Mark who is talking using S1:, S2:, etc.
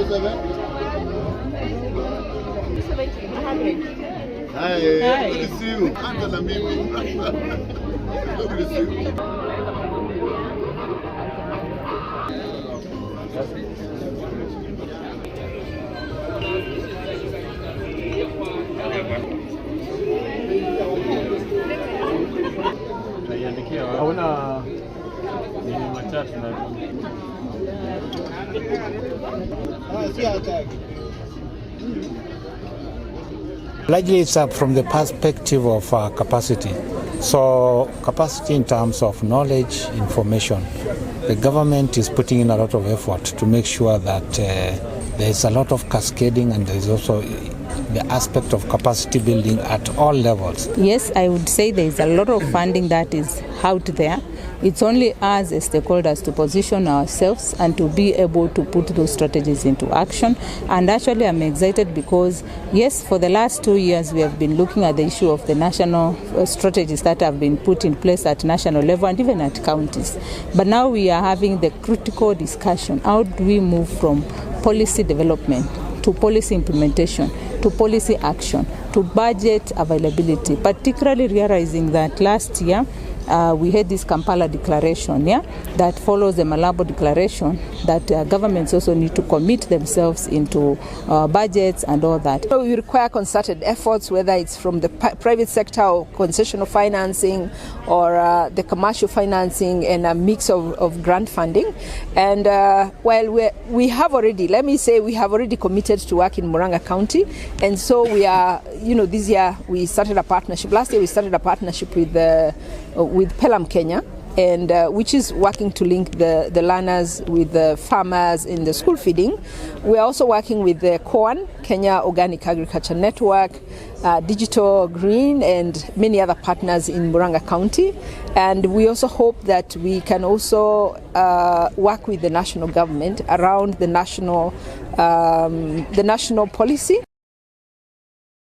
S1: Hi, good to see you. Good to see you.
S2: Largely it's from the perspective of capacity. So capacity in terms of knowledge, information. The government is putting in a lot of effort to make sure that there is a lot of cascading, and there is also the aspect of capacity building at all levels.
S3: Yes, I would say there is a lot of funding that is out there. It's only us as stakeholders to position ourselves and to be able to put those strategies into action. And actually I'm excited because, yes, for the last 2 years we have been looking at the issue of the national strategies that have been put in place at national level and even at counties. But now we are having the critical discussion. How do we move from policy development to policy implementation, to policy action, to budget availability, particularly realizing that last year we had this Kampala declaration, that follows the Malabo declaration, that governments also need to commit themselves into budgets and all that.
S4: So we require concerted efforts, whether it's from the private sector or concessional financing or the commercial financing and a mix of grant funding. And while we have already, let me say, we have already committed to work in Murang'a County. And so we are, this year we started a partnership. Last year we started a partnership with Pelham Kenya, and which is working to link the learners with the farmers in the school feeding. We are also working with the KOAN, Kenya Organic Agriculture Network, Digital Green, and many other partners in Murang'a County. And we also hope that we can also work with the national government around the national policy.